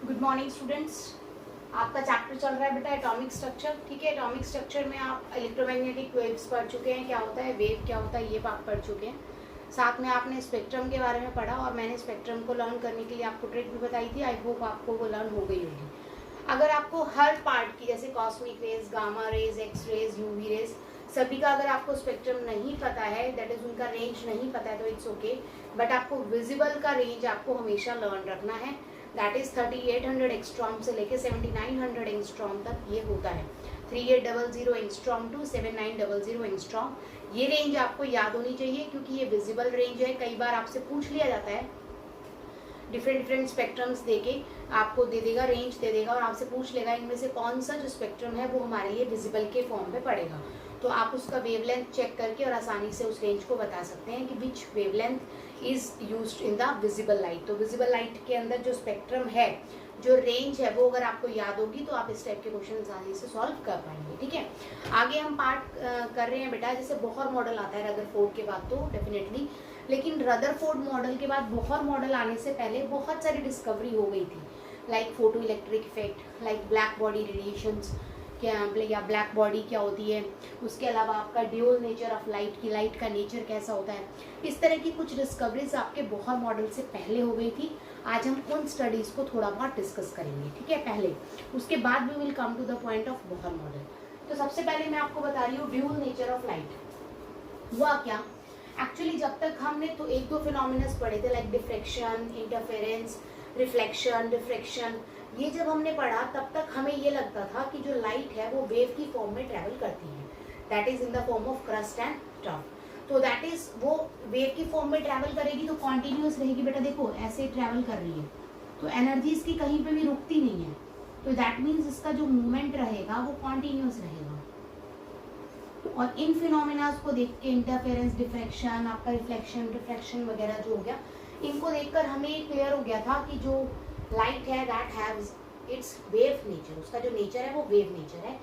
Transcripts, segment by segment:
Good morning students. आपका chapter चल रहा है बेटा एटॉमिक स्ट्रक्चर। ठीक है, एटॉमिक स्ट्रक्चर में आप इलेक्ट्रोमैग्नेटिक वेव्स पढ़ चुके हैं, क्या होता है वेव, क्या होता है ये आप पढ़ चुके हैं। साथ में आपने स्पेक्ट्रम के बारे में पढ़ा और मैंने स्पेक्ट्रम को लर्न करने के लिए आपको ट्रिक भी बताई थी। आई होप आपको वो लर्न हो गई होगी। अगर आपको हर पार्ट की, जैसे cosmic rays, gamma rays, X rays, UV rays, सभी का अगर आपको स्पेक्ट्रम नहीं पता है, दैट इज उनका रेंज नहीं पता है, तो इट्स ओके। बट आपको विजिबल का रेंज आपको हमेशा लर्न रखना है। दैट इज 3800 एंगस्ट्रॉम से लेके 7900 एंगस्ट्रॉम तक ये होता है। 3800 एंगस्ट्रॉम टू 7900 एंगस्ट्रॉम, ये रेंज आपको याद होनी चाहिए क्योंकि ये विजिबल रेंज है। कई बार आपसे पूछ लिया जाता है, डिफरेंट स्पेक्ट्रम्स देके आपको दे देगा, रेंज दे देगा और आपसे पूछ लेगा इनमें से कौन सा जो स्पेक्ट्रम है वो हमारे लिए विजिबल के फॉर्म में पड़ेगा। तो आप उसका वेवलेंथ चेक करके और आसानी से उस रेंज को बता सकते हैं कि which wavelength is used in the visible light. तो विजिबल लाइट के अंदर जो स्पेक्ट्रम है, जो रेंज है, वो अगर आपको याद होगी तो आप इस टाइप के क्वेश्चन आसानी से सॉल्व कर पाएंगे। ठीक है, आगे हम पार्ट कर रहे हैं बेटा। जैसे बोहर मॉडल आता है रदरफोर्ड के बाद तो डेफिनेटली, लेकिन रदरफोर्ड मॉडल के बाद बोहर मॉडल आने से पहले बहुत सारी डिस्कवरी हो गई थी, like photo electric effect, like black body radiations, क्या या ब्लैक बॉडी क्या होती है, उसके अलावा आपका ड्यूल नेचर ऑफ लाइट की, लाइट का नेचर कैसा होता है। इस तरह की कुछ डिस्कवरीज आपके बोहर मॉडल से पहले हो गई थी। आज हम उन स्टडीज को थोड़ा बहुत डिस्कस करेंगे। ठीक है, पहले उसके बाद we will come to the point of Bohr model. तो सबसे पहले मैं आपको बता रही हूँ ड्यूल नेचर ऑफ लाइट हुआ क्या। एक्चुअली जब तक हमने तो एक दो फिनोमिनस पढ़े थे, like diffraction, interference, reflection, diffraction, ये जब हमने पढ़ा तब तक हमें ये लगता था कि जो लाइट है वो वेव की फॉर्म में ट्रेवल करती है, that is in the form of crust and tough. तो दैट इज वो वेव की फॉर्म में ट्रेवल करेगी तो कॉन्टिन्यूस रहेगी। बेटा देखो ऐसे ट्रेवल कर रही है तो एनर्जी इसकी कहीं पे भी रुकती नहीं है, तो दैट मीन्स इसका जो मूवमेंट रहेगा वो कॉन्टिन्यूस रहेगा। और इन फिनोमिनास को देख के, इंटरफेरेंस, डिफ्रेक्शन, आपका रिफ्लेक्शन, रिफ्लेक्शन वगैरह जो हो गया, इनको देखकर हमें क्लियर हो गया था कि जो लाइट है that haves it's wave nature, उसका जो नेचर है वो वेव नेचर है।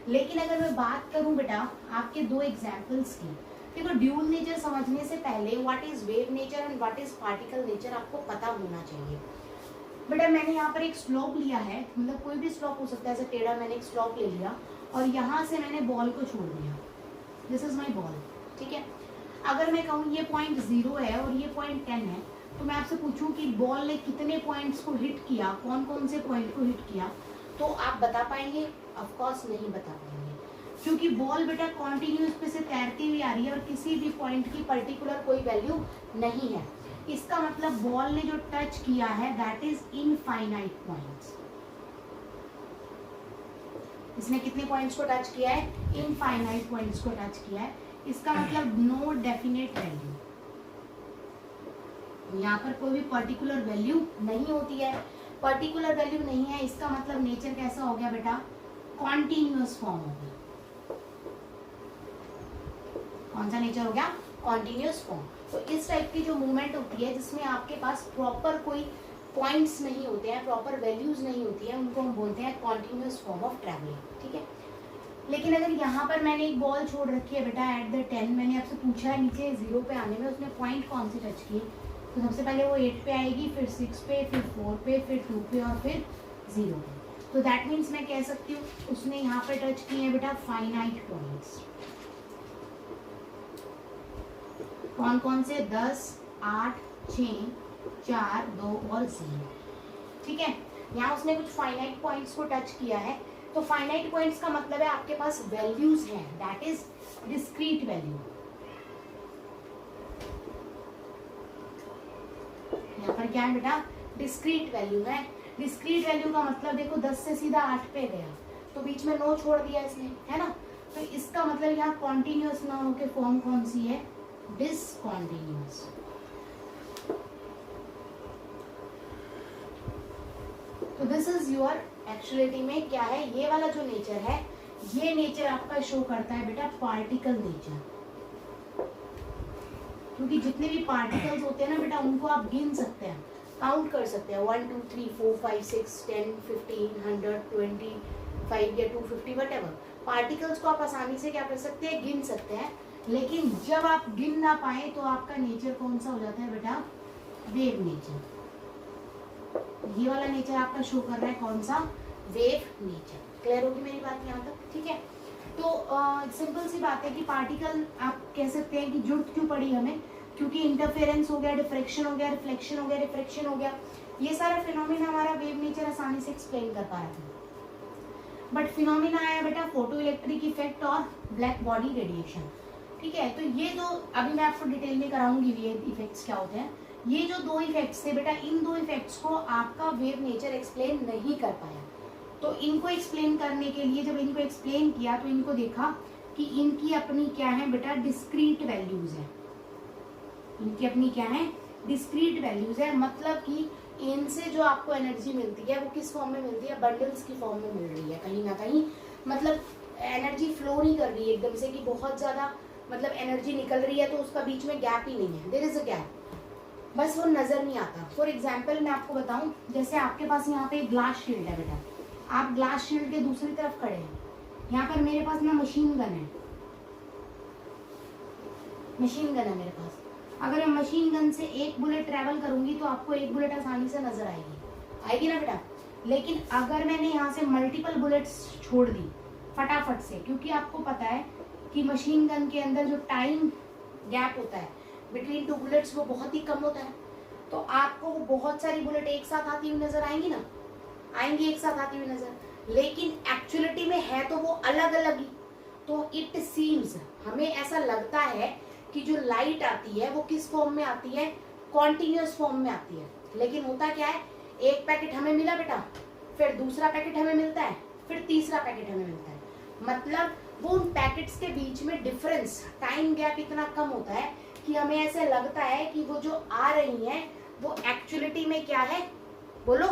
लेकिन अगर मैं बात करूं बेटा आपके दो एग्जांपल्स की, देखो ड्यूल नेचर समझने से पहले what is wave nature and what is particle nature आपको पता होना चाहिए। बेटा मैंने यहाँ पर एक स्लोप लिया है, मतलब कोई भी स्लोप हो सकता है, ऐसे टेढ़ा मैंने एक स्लोप ले लिया और यहाँ से मैंने बॉल को छोड़ दिया, दिस इज माई बॉल। ठीक है, अगर मैं कहूँ ये पॉइंट 0 है और ये पॉइंट 10 है, तो मैं आपसे पूछूं कि बॉल ने कितने पॉइंट्स को हिट किया, कौन कौन से पॉइंट को हिट किया, तो आप बता पाएंगे? ऑफ कोर्स नहीं बता पाएंगे, क्योंकि बॉल बेटा कॉन्टिन्यूस पे से तैरती हुई आ रही है और किसी भी पॉइंट की पर्टिकुलर कोई वैल्यू नहीं है। इसका मतलब बॉल ने जो टच किया है दैट इज इनफाइनाइट पॉइंट्स। इसने कितने पॉइंट्स को टच किया है? इनफाइनाइट पॉइंट्स को टच किया है। इसका मतलब नो डेफिनेट वैल्यू, यहाँ पर कोई भी पर्टिकुलर वैल्यू नहीं होती है। पर्टिकुलर वैल्यू नहीं है, इसका मतलब नेचर कैसा हो गया बेटा? कॉन्टिन्यूअस फॉर्म हो गया। कौन सा नेचर हो गया? Continuous form. तो इस टाइप की जो मूवमेंट होती है जिसमें आपके पास प्रॉपर कोई पॉइंट्स नहीं होते हैं, प्रॉपर वैल्यूज नहीं होती है, उनको हम बोलते हैं कॉन्टिन्यूअस फॉर्म ऑफ ट्रैवलिंग। ठीक है, लेकिन अगर यहाँ पर मैंने एक बॉल छोड़ रखी है बेटा एट द 10, मैंने आपसे पूछा है नीचे 0 पे आने में उसने पॉइंट कौन से टच किए, तो सबसे पहले वो 8 पे आएगी, फिर 6 पे, फिर 4 पे, फिर 2 पे और फिर 0 पे। तो दैट मीन्स मैं कह सकती हूँ उसने यहाँ पे टच किए हैं बेटा फाइनाइट पॉइंट्स। कौन कौन से? 10, 8, 6, 4, 2 और 0। ठीक है, यहाँ उसने कुछ फाइनाइट पॉइंट्स को टच किया है। तो फाइनाइट पॉइंट्स का मतलब है आपके पास वैल्यूज हैं, दैट इज डिस्क्रीट वैल्यू। यहाँ पर क्या है बेटा? डिस्क्रीट वैल्यू है। डिस्क्रीट वैल्यू का मतलब देखो 10 से सीधा 8 पे गया, तो बीच में 9 छोड़ दिया इसने, है ना। तो इसका मतलब यहाँ कॉन्टिन्यूअस ना होके फॉर्म कौन सी है? डिसकॉन्टिन्यूअस। तो दिस इज योर एक्चुअलिटी में क्या है, ये वाला जो नेचर है, ये नेचर आपका शो करता है बेटा पार्टिकल नेचर। क्योंकि जितने भी पार्टिकल्स होते हैं ना बेटा उनको आप गिन सकते हैं, काउंट कर सकते हैं, 1 2 3 4 5 6 10 15 100 25 या 250 वटेवर पार्टिकल्स को आप आसानी से क्या कर सकते हैं? गिन सकते हैं। लेकिन जब आप गिन ना पाए तो आपका नेचर कौन सा हो जाता है बेटा? Wave nature. ये वाला नेचर आपका शो कर रहा है कौन सा, वेव नेचर। क्लियर होगी मेरी बात यहाँ तक, ठीक है। तो सिंपल सी बात है कि पार्टिकल आप कह सकते हैं कि जरूरत क्यों पड़ी हमें, क्योंकि इंटरफेरेंस हो गया, डिफ्रेक्शन हो गया, रिफ्लेक्शन हो गया, रिफ्रैक्शन हो गया, ये सारा फिनोमिना हमारा वेव नेचर आसानी से एक्सप्लेन कर पा रहा था। बट फिनोमिना आया बेटा फोटो इलेक्ट्रिक इफेक्ट और ब्लैक बॉडी रेडिएशन, ठीक है। तो ये जो अभी मैं आपको डिटेल में कराऊंगी ये इफेक्ट्स क्या होते हैं, ये जो दो इफेक्ट्स थे बेटा, इन दो इफेक्ट्स को आपका वेव नेचर एक्सप्लेन नहीं कर पाया। तो इनको एक्सप्लेन करने के लिए जब इनको एक्सप्लेन किया तो इनको देखा कि इनकी अपनी क्या है बेटा, डिस्क्रीट वैल्यूज है। इनकी अपनी क्या है, डिस्क्रीट वैल्यूज है। मतलब कि इनसे जो आपको एनर्जी मिलती है वो किस फॉर्म में मिलती है, बंडल्स की फॉर्म में मिल रही है कहीं ना कहीं। मतलब एनर्जी फ्लो नहीं कर रही है एकदम से कि बहुत ज़्यादा मतलब एनर्जी निकल रही है तो उसका बीच में गैप ही नहीं है, देयर इज अ गैप, बस वो नज़र नहीं आता। फॉर एग्जाम्पल मैं आपको बताऊं, जैसे आपके पास यहाँ पे एक ग्लास शील्ड है बेटा, आप ग्लास शील्ड के दूसरी तरफ खड़े हैं, यहाँ पर मेरे पास ना मशीन गन है, मशीन गन है मेरे पास। अगर मैं मशीन गन से एक बुलेट ट्रेवल करूंगी तो आपको एक बुलेट आसानी से नजर आएगी ना बेटा। लेकिन अगर मैंने यहाँ से मल्टीपल बुलेट्स छोड़ दी फटाफट से, क्योंकि आपको पता है कि मशीन गन के अंदर जो टाइम गैप होता है बिटवीन टू बुलेट्स वो बहुत ही कम होता है, तो आपको वो बहुत सारी बुलेट एक साथ आती हुई नजर आएंगी ना, आएंगी एक साथ आती हुई नजर, लेकिन एक्चुअलिटी में है तो वो अलग अलग ही। तो इट सीम्स, हमें ऐसा लगता है कि जो लाइट आती है वो किस फॉर्म में आती है, कॉन्टिन्यूअस फॉर्म में आती है। लेकिन होता क्या है, एक पैकेट हमें मिला बेटा, फिर दूसरा पैकेट हमें मिलता है, फिर तीसरा पैकेट हमें मिलता है। मतलब वो उन पैकेट्स के बीच में डिफरेंस, टाइम गैप इतना कम होता है कि हमें ऐसे लगता है कि वो जो आ रही हैं वो एक्चुअलिटी में क्या है, बोलो,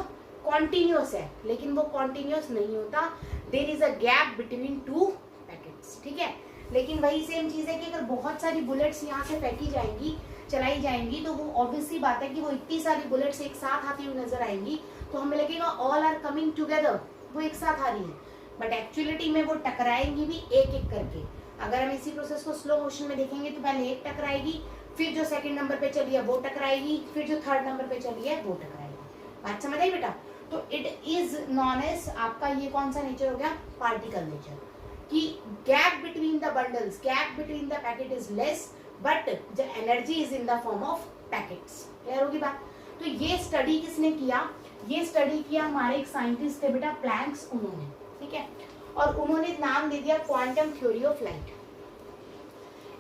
कॉन्टिन्यूअस है, लेकिन वो कॉन्टिन्यूअस नहीं होता, there is a gap between two packets, ठीक है। लेकिन वही सेम चीज है कि अगर बहुत सारी बुलेट्स यहाँ से फेंकी जाएंगी, चलाई जाएंगी, तो वो ऑब्वियस सी बात है कि वो इतनी सारी बुलेट्स एक साथ आती हुई नजर आएंगी, तो हमें लगेगा ऑल आर कमिंग टुगेदर, वो एक साथ आ रही है, बट एक्चुअलिटी में वो टकराएंगी भी एक एक करके। अगर हम इसी प्रोसेस को स्लो मोशन में देखेंगे तो पहले एक टकराएगी, फिर जो सेकंड नंबर पे चली है वो टकराएगी, फिर जो थर्ड नंबर पे चली है वो टकराएगी। बात समझ आई बेटा। तो इट इज नॉन एज आपका ये कौन सा नेचर हो गया, पार्टिकल नेचर, कि gap between the bundles, gap between the packet is less, but the energy is in the form of packets. Clear होगी बात। तो ये स्टडी किसने किया, ये स्टडी किया हमारे एक साइंटिस्ट थे बेटा, प्लैंक्स, उन्होंने, ठीक है। और उन्होंने नाम दे दिया क्वांटम थ्योरी ऑफ लाइट,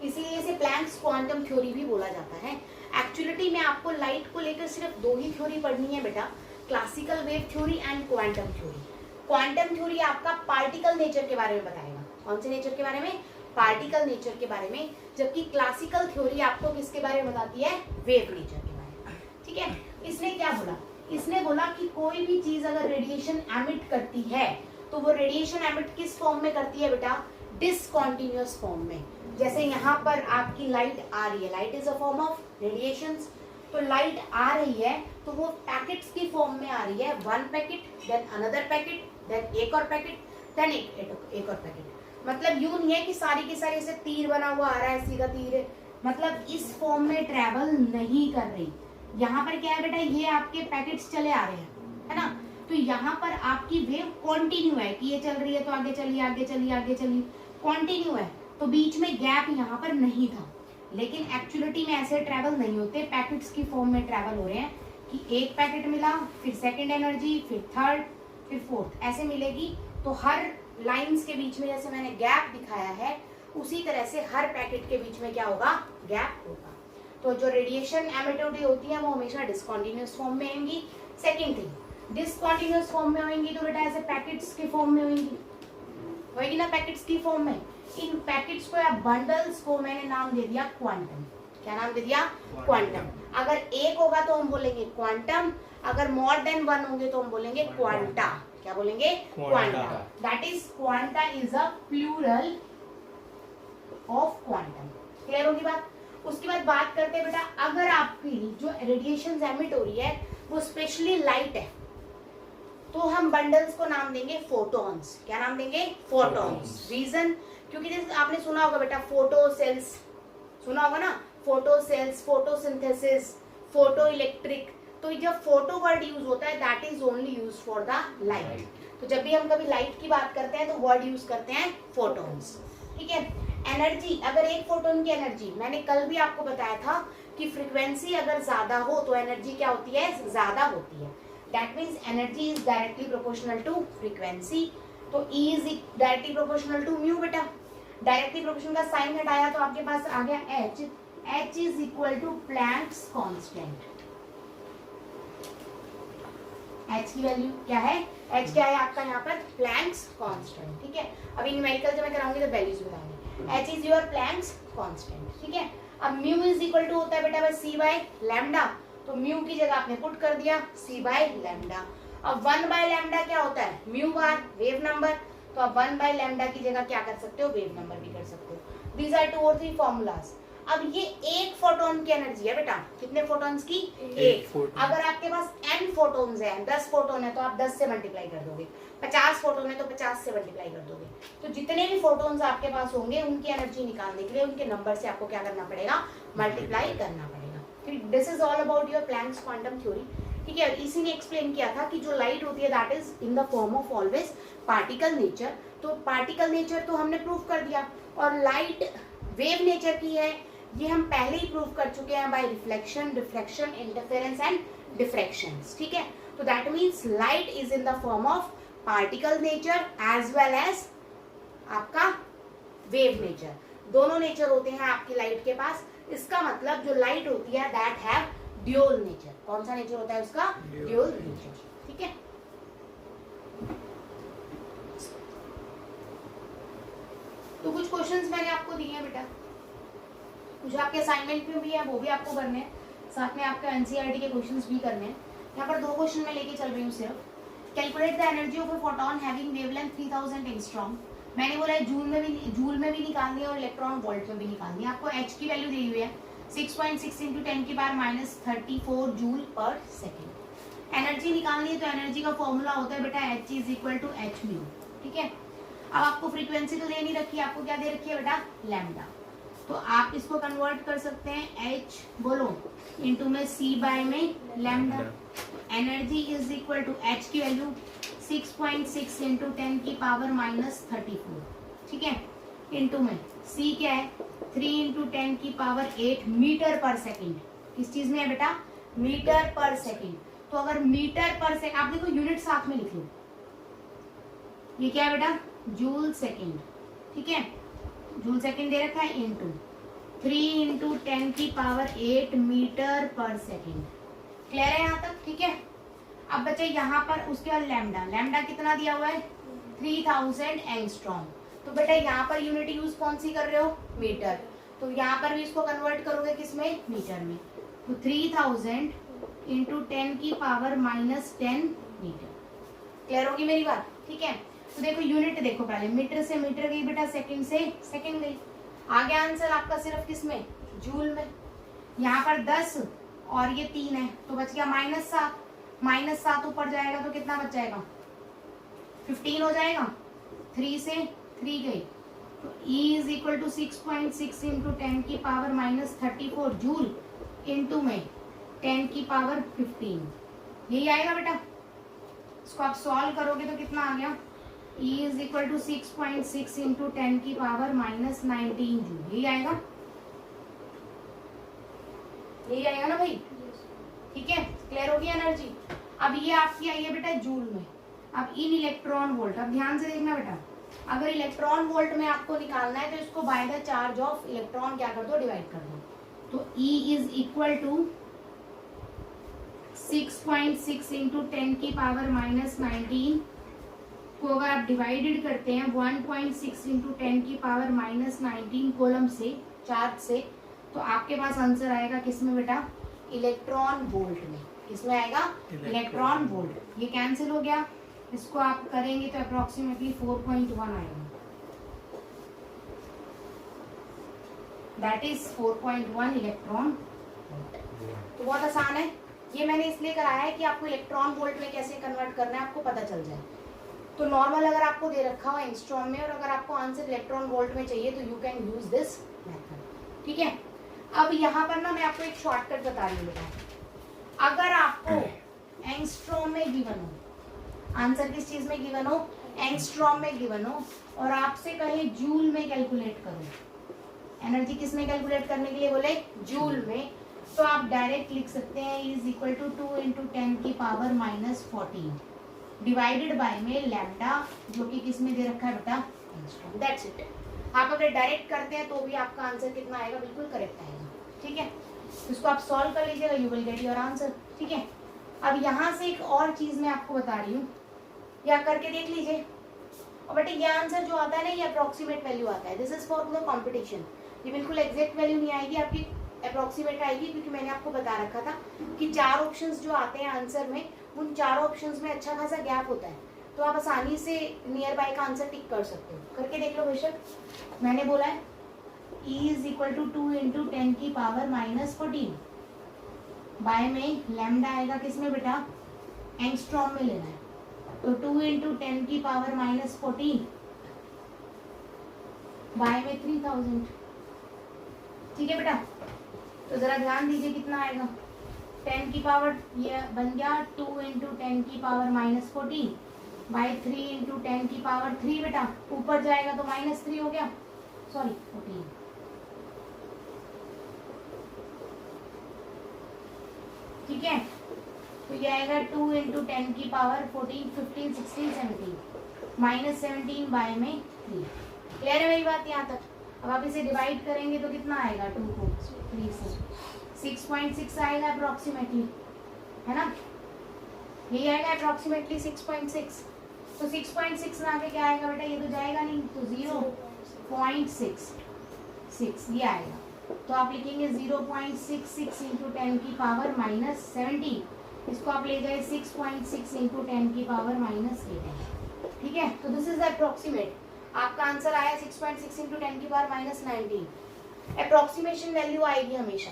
इसलिए इसे प्लैंक्स क्वांटम थ्योरी भी बोला जाता है। एक्चुअलिटी में आपको लाइट को लेकर सिर्फ दो ही थ्योरी पढ़नी है बेटा, classical wave theory and quantum theory. Quantum theory आपका पार्टिकल नेचर के बारे में बताएगा, कौन से नेचर के बारे में, पार्टिकल नेचर के बारे में, जबकि क्लासिकल थ्योरी आपको किसके बारे में बताती है, वेव नेचर के बारे में, ठीक है। इसने क्या बोला, इसने बोला कि कोई भी चीज अगर रेडिएशन एमिट करती है तो वो रेडिएशन एमिट किस फॉर्म में करती है बेटा, डिसकंटीन्यूअस फॉर्म में। जैसे यहाँ पर आपकी लाइट आ रही है, light is a form of radiations, तो लाइट आ रही है तो वो पैकेट्स की फॉर्म में आ रही है, one packet, then another packet, then एक और पैकेट, देन एक और पैकेट। मतलब यूं नहीं है कि सारी की सारी ऐसे तीर बना हुआ आ रहा है, सीधा तीर है, मतलब इस फॉर्म में ट्रेवल नहीं कर रही। यहाँ पर क्या है बेटा, ये आपके पैकेट्स चले आ रहे हैं, है ना, तो यहाँ पर आपकी वेव कॉन्टिन्यू है कि ये चल रही है तो आगे चलिए आगे चलिए आगे चलिए, कॉन्टिन्यू है, तो बीच में गैप यहाँ पर नहीं था। लेकिन एक्चुअलिटी में ऐसे ट्रैवल नहीं होते, पैकेट्स की फॉर्म में ट्रैवल हो रहे हैं कि एक पैकेट मिला, फिर सेकंड एनर्जी, फिर थर्ड, फिर फोर्थ, ऐसे मिलेगी। तो हर लाइंस के बीच में जैसे मैंने गैप दिखाया है, उसी तरह से हर पैकेट के बीच में क्या होगा, गैप होगा। तो जो रेडिएशन एमिटेड होती है वो हमेशा डिसकंटीन्यूअस फॉर्म में आएंगी। सेकेंड थिंग, डिसकंटीन्यूअस फॉर्म में होंगी तो बेटा ऐसे पैकेट्स के फॉर्म में होगी ना, पैकेट्स की फॉर्म में। इन पैकेट्स को या बंडल्स को मैंने नाम दे दिया क्वांटम। क्या नाम दे दिया, क्वांटम। अगर एक होगा तो हम बोलेंगे क्वांटम, अगर मोर देन वन होंगे तो हम बोलेंगे क्वांटा। क्या बोलेंगे, quanta. That is quanta is a plural of quantum. Clear होगी बात। उसके बाद बात करते हैं बेटा, अगर आपकी जो रेडिएशन एमिट हो रही है वो स्पेशली लाइट है तो हम बंडल्स को नाम देंगे फोटॉन्स। क्या नाम देंगे, फोटॉन्स। रीजन, क्योंकि जैसे आपने सुना होगा बेटा फोटो सेल्स, सुना होगा ना, photo cells, photosynthesis, photo electric, तो जब फोटो वर्ड यूज होता है that is only use for the light. तो जब भी हम कभी लाइट की बात करते हैं तो वर्ड यूज करते हैं फोटॉन्स, ठीक है। एनर्जी, अगर एक फोटोन की एनर्जी, मैंने कल भी आपको बताया था कि फ्रीक्वेंसी अगर ज्यादा हो तो एनर्जी क्या होती है, ज्यादा होती है। That means energy is directly proportional to frequency. तो E is directly proportional to mu बेटा। डायरेक्टली प्रोपोर्शनल का साइन हटाया तो आपके पास आ गया H। H is equal to Planck's constant. H की वैल्यू क्या है, H क्या है आपका यहाँ पर, प्लैंक्स कांस्टेंट, ठीक है। अभी न्यूमेरिकल जब मैं कराऊंगी तो वैल्यूज बताऊंगी। H is your Planck's constant, ठीक है। अब म्यू इज इक्वल टू होता है बेटा बस C बाय लैम्डा, तो म्यू की जगह आपने पुट कर दिया C बाय लैम्डा। अब 1 बाय लैम्डा क्या होता है, म्यू बार वेव नंबर, तो आप 1 बाय लैम्डा की जगह क्या कर सकते हो, वेव नंबर भी कर सकते हो। दीज आर 2 और 3 फॉर्मूलाज। अब ये एक फोटोन की एनर्जी है बेटा, कितने फोटॉन्स की, एक। अगर आपके पास n फोटोन्स है, 10 फोटोन है तो आप 10 से मल्टीप्लाई कर दोगे, 50 फोटोन है तो 50 से मल्टीप्लाई कर दोगे। तो जितने भी फोटोन्स आपके पास होंगे उनकी एनर्जी निकालने के लिए उनके नंबर से आपको क्या करना पड़ेगा, मल्टीप्लाई करना पड़ेगा। This is all about your Planck's quantum theory, ठीक है। इसी ने एक्सप्लेन किया था कि जो लाइट होती है that is in the form of always particle nature. तो पार्टिकल नेचर तो हमने प्रूव कर दिया, और लाइट वेव नेचर की है ये हम पहले ही प्रूव कर चुके हैं by reflection, diffraction, interference and diffractions, ठीक है। तो that means light is in the form of particle nature as well as आपका वेव नेचर, दोनों नेचर होते हैं आपकी लाइट के पास। इसका मतलब जो लाइट होती है दैट हैव ड्यूल नेचर। कौन सा नेचर होता है उसका, ड्यूल नेचर, ठीक है। तो कुछ क्वेश्चंस मैंने आपको दिए हैं बेटा, कुछ आपके असाइनमेंट में भी है वो भी आपको करने हैं, साथ में आपके एनसीईआरटी के क्वेश्चंस भी करने हैं। यहाँ पर 2 क्वेश्चन मैं लेके चल रही हूँ सिर्फ। Calculate the energy of a photon having wavelength 3000 angstrom. मैंने बोला है जूल में भी निकालनी है और इलेक्ट्रॉन वोल्ट में भी निकालनी है। आपको H की वैल्यू दी हुई है 6.6 × 10⁻³ जूल पर सेकेंड। एनर्जी निकालनी है तो एनर्जी का फॉर्मूला होता है बेटा H is equal to H mu, ठीक है। अब आपको फ्रीक्वेंसी तो दे नहीं रखी है, आपको क्या दे रखी है बेटा, लैम्डा। तो आप इसको कन्वर्ट कर सकते हैं H बोलो इंटू में C बाय में lambda. Energy is equal to H की वैल्यू 6.6 × 10⁻34, ठीक है, इंटू में C क्या है 3 × 10⁸ मीटर पर सेकेंड। किस चीज में है बेटा, मीटर पर सेकेंड। तो अगर मीटर पर सेकेंड, आप देखो यूनिट साथ में लिख लो, ये क्या है बेटा, जूल सेकेंड, ठीक है। जूल सेकेंड दे रखा है इंटू 3 × 10⁸ मीटर पर सेकेंड। क्लियर है यहाँ तक, ठीक है। अब बच्चे यहाँ पर उसके बाद लैम्डा, लैम्डा कितना दिया हुआ है 3000 एंगस्ट्रॉम। तो बेटा यहाँ पर यूनिट यूज कौन सी कर रहे हो, मीटर। तो यहाँ पर भी इसको कन्वर्ट करोगे किसमें, मीटर में। तो 3000 × 10⁻−10 मीटर। क्लियर होगी मेरी बात, ठीक है। तो देखो यूनिट देखो, पहले मीटर से मीटर गई बेटा, सेकंड से सेकंड गई। आगे आंसर आपका सिर्फ किसमें, जूल में। यहाँ पर 10 और ये 3 है तो बच गया -7। -7 ऊपर जाएगा तो कितना बच जाएगा, 15 हो जाएगा। 3 से 3 गई तो E is equal to 6.6 × 10⁻34 joule into में 10⁻15, यही आएगा बेटा। इसको आप सॉल्व करोगे तो कितना आ गया, E is equal to 6.6 × 10⁻19 joule, यही आएगा, यही आएगा ना भाई, ठीक है। क्लियर होगी एनर्जी। अब ये आपकी आई है बेटा जूल में। अब इन इलेक्ट्रॉन वोल्ट, अब ध्यान से देखना बेटा, अगर इलेक्ट्रॉन वोल्ट में आपको निकालना है तो इसको by the charge of electron क्या कर दो, डिवाइड कर दो। तो E इज इक्वल टू 6.6 × 10⁻19 को अगर आप डिवाइडेड करते हैं 1.6 × 10⁻19 कोलम से, चार्ज से, तो आपके पास आंसर आएगा किसमें बेटा, इलेक्ट्रॉन वोल्ट में। किसमें आएगा, इलेक्ट्रॉन वोल्ट। ये कैंसिल हो गया, इसको आप करेंगे तो अप्रोक्सीमेटली 4.1 आएगा, दैट इज 4.1 इलेक्ट्रॉन वोल्ट। तो बहुत आसान है, ये मैंने इसलिए कराया है कि आपको इलेक्ट्रॉन वोल्ट में कैसे कन्वर्ट करना है आपको पता चल जाए। तो नॉर्मल अगर आपको दे रखा हो एंगस्ट्रॉम में और अगर आपको आंसर इलेक्ट्रॉन वोल्ट में चाहिए तो you can use this method, ठीक है। अब यहाँ पर ना मैं आपको एक शॉर्टकट बता रही हूँ बेटा, अगर आपको एंगस्ट्रॉम में गिवन हो, आंसर किस चीज में गिवन हो, एंगस्ट्रॉम में गिवन हो, और आपसे कहे जूल में कैलकुलेट करो, एनर्जी किस में कैलकुलेट करने के लिए बोले, जूल में, तो आप डायरेक्ट लिख सकते हैं is equal to 2 × 10⁻⁻14 divided by में लैम्डा, जो कि किस में दे रखा है बेटा, एंगस्ट्रॉम। That's it. आप अगर डायरेक्ट करते हैं तो भी आपका आंसर कितना आएगा, बिल्कुल करेक्ट आएगा। ठीक है, इसको आप सॉल्व कर लीजिएगा, you will get your answer. ठीक है, अब यहाँ से एक और चीज मैं आपको बता रही हूँ, या करके देख लीजिए। और बेटे ये आंसर जो आता है ना, ये अप्रोक्सीमेट वैल्यू आता है, this is for the competition. ये बिल्कुल एग्जैक्ट वैल्यू नहीं आएगी आपकी, अप्रोक्सीमेट आएगी, क्योंकि मैंने आपको बता रखा था कि 4 ऑप्शंस जो आते हैं आंसर में, उन 4 ऑप्शंस में अच्छा खासा गैप होता है, तो आप आसानी से नियर बाय का आंसर टिक कर सकते हो। करके देख लो बेशक। मैंने बोला है E is equal to 2 × 10⁻⁻14 by में लैम्डा आएगा किस में बेटा, एंगस्ट्रॉम में लेना है, तो 2 × 10⁻⁻14 बाय में 3000। ठीक है बेटा, तो जरा ध्यान दीजिए कितना आएगा, 10 की पावर ये बन गया 2 × 10⁻⁻14 बाय 3 × 10 की पावर 3 बेटा, ऊपर जाएगा तो -3 हो गया, सॉरी 14। ठीक है, तो ये आएगा 2 × 10 की पावर 14, 15, 16, 17 -17 बाय में 3। क्लियर है मेरी बात यहाँ तक? अब आप इसे डिवाइड करेंगे तो कितना आएगा, 2 को 3 से 6.6 आएगा अप्रोक्सीमेटली, है ना, यही आएगा अप्रोक्सीमेटली 6.6। तो 6.6 में आके क्या आएगा बेटा, ये तो जाएगा नहीं, तो 0.66 ये आएगा। तो आप लिखेंगे 0.66 × 10 की पावर -17, इसको आप ले जाए 6.6 × 10 की पावर -18। ठीक है, तो दिस इज अप्रोक्सीमेट। आपका आंसर आया 6.6 × 10 की पावर -19। अप्रोक्सीमेशन वैल्यू आएगी हमेशा,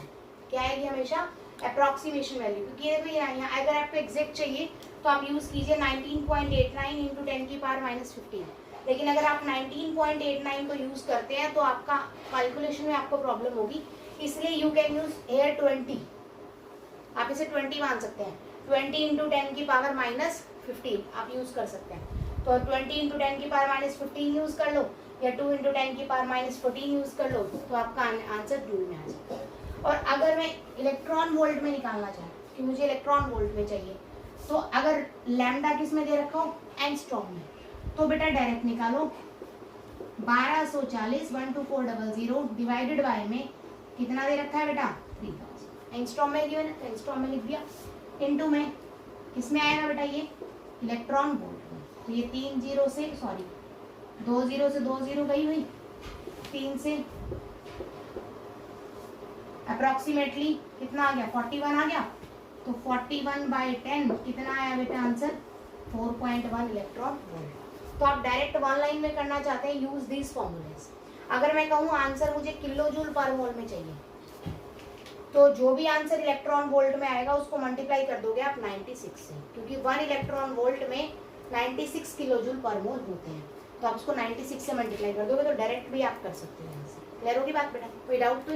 क्या आएगी हमेशा, अप्रोक्सीमेशन वैल्यू, क्योंकि ये भी यहाँ अगर आपको एग्जैक्ट चाहिए तो आप यूज कीजिए 19.89 × 10 की पावर -15। लेकिन अगर आप 19.89 को यूज करते हैं तो आपका कैलकुलेशन में आपको प्रॉब्लम होगी, इसलिए यू कैन यूज हेयर 20, आप इसे 20 मान सकते हैं, 20 × 10 की पावर -15 आप यूज कर सकते हैं। तो 20 × 10 की पावर -15 यूज कर लो, या 2 × 10 की पावर -14 यूज कर लो, तो आपका आंसर जूल में आ जाएगा। और अगर मैं इलेक्ट्रॉन वोल्ट में निकालना चाहूँ कि मुझे इलेक्ट्रॉन वोल्ट में चाहिए, तो अगर लैम्डा किस में दे रखा हो, एंगस्ट्रॉम में, तो बेटा डायरेक्ट निकालो 1240 12400 डिवाइडेड बाय में कितना दे रखा है बेटा, 3000। एंगस्ट्रॉम में गिवन है, एंगस्ट्रॉम में लिख दिया, इनटू में किसमें आएगा बेटा, ये इलेक्ट्रॉन वोल्ट में, तो ये 3 0 से सॉरी 2 0 से 2 0 गई हुई, 3 से अप्रोक्सीमेटली कितना आ गया, 41 आ गया, तो 41/10 कितना आया बेटा आंसर, 4.1 इलेक्ट्रॉन वोल्ट। तो आप डायरेक्ट वन लाइन में करना चाहते हैं, यूज दिस फॉर्मूलेस। अगर मैं कहूँ आंसर मुझे किलो जूल पर मोल में चाहिए, तो जो भी आंसर इलेक्ट्रॉन वोल्ट में आएगा उसको मल्टीप्लाई कर दोगे आप 96 से, क्योंकि 1 इलेक्ट्रॉन वोल्ट में 96 किलो जूल पर मोल होते हैं, तो आप उसको 96 से मल्टीप्लाई कर दोगे, तो डायरेक्ट भी आप कर सकते हैं आंसर। क्लियर होगी बात बेटा, कोई डाउट तो